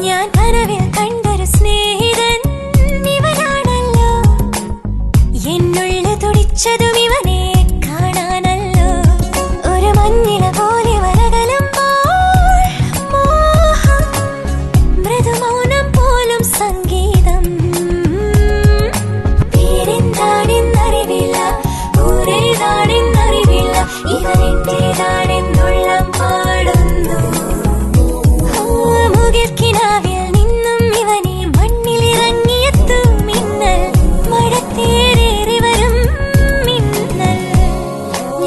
ഞാൻ കനവിൽ കണ്ടൊരു സ്നേഹിതൻ ഇവനാണല്ലോ, എന്നുള്ളിൽ തുടിച്ചതും ഇവനെ കാണാനല്ലോ. ഒരു മഞ്ഞില പോലെ വരകലുമ്പോൾ മോഹം, മൃദുമൗനം പോലും സംഗീതം. പേരെന്താണെന്നറിവില്ല, ഊരേതാണെന്നറിവില്ല, ഇവനെന്റേതാണെന്നുള്ളം പാടുന്നു. മുകിൽക്കിനാവിൽ നിന്നും ഇവനെ മണ്ണിലിറങ്ങിയെത്തും മിന്നൽ, മഴത്തേരേറി വരും മിന്നൽ.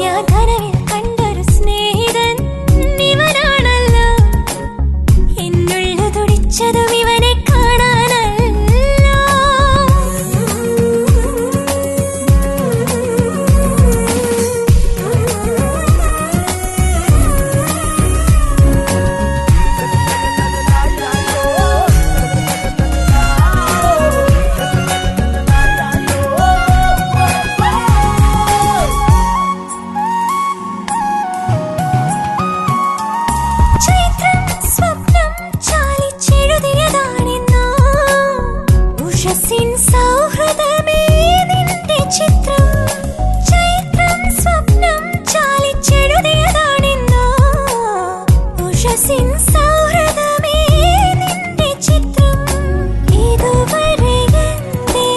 ഞാൻ കനവിൽ കണ്ടൊരു സ്നേഹിതൻ ഇവനാണല്ലോ, എന്നുള്ളിൽ തുടിച്ചതും ഇവനെ കാണാനല്ലോ. സൗഹൃദമേ നിന്റെ ചിത്രം, ചൈത്രം സ്വപ്നം ചാലിച്ചെഴുതിയതാണെന്നോ. ഉഷസിൻ സൗഹൃദമേ നിന്റെ ചിത്രം, ഇതുവരെ എന്തേ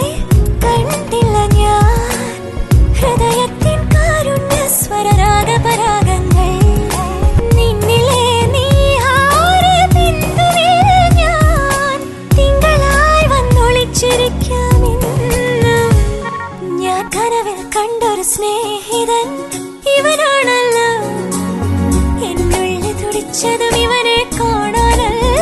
കണ്ടില്ല ഞാൻ. ഹൃദയത്തിൻ കാരുണ്യ സ്വരരാഗപരാഗങ്ങൾ, നിന്നിലെ നീഹാര ബിന്ദുവിൽ ഞാൻ തിങ്കളായി വന്നൊളിച്ചിരിക്കാമെന്നും. ഞാൻ കനവിൽ കണ്ടൊരു സ്നേഹിതൻ ഇവനാണല്ലോ, എന്നുള്ളിൽ തുടിച്ചതും ഇവനെ കാണാനല്ലോ.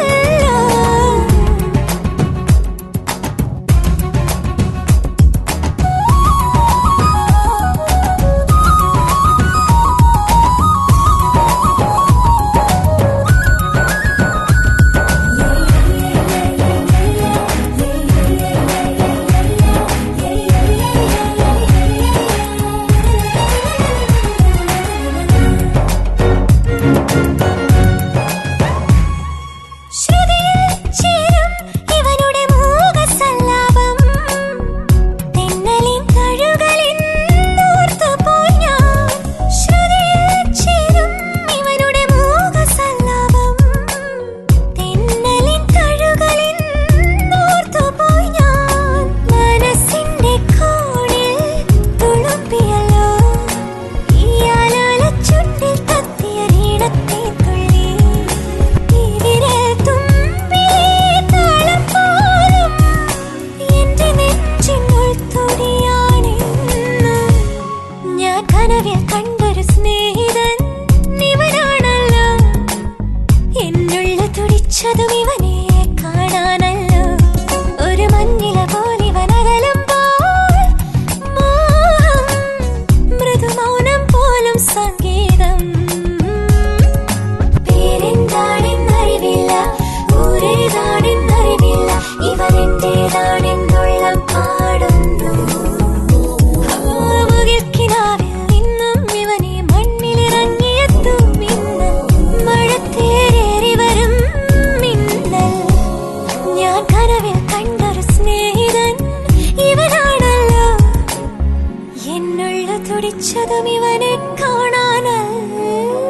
കനവിൽ കണ്ടൊരു സ്നേഹിതൻ ഇവനാണല്ലോ, എന്നുള്ളിൽ തുടിച്ചതും ഇവനെ കാണാനല്ലോ. ഒരു മഞ്ഞില പോലെ വനകലുമ്പോൾ മോഹം, മൃദുമൗനം പോലും സംഗീതം. പേരെന്താണെന്നറിവില്ല, ഊരേതാണെന്നറിവില്ല, ഇവനെന്റേതാണെന്നുള്ളം പാടുന്നു. കനവിൽ കണ്ടൊരു സ്നേഹിതൻ ഇവനാണല്ലോ, എന്നുള്ളിൽ തുടിച്ചതും ഇവനെ കാണാനല്ലോ.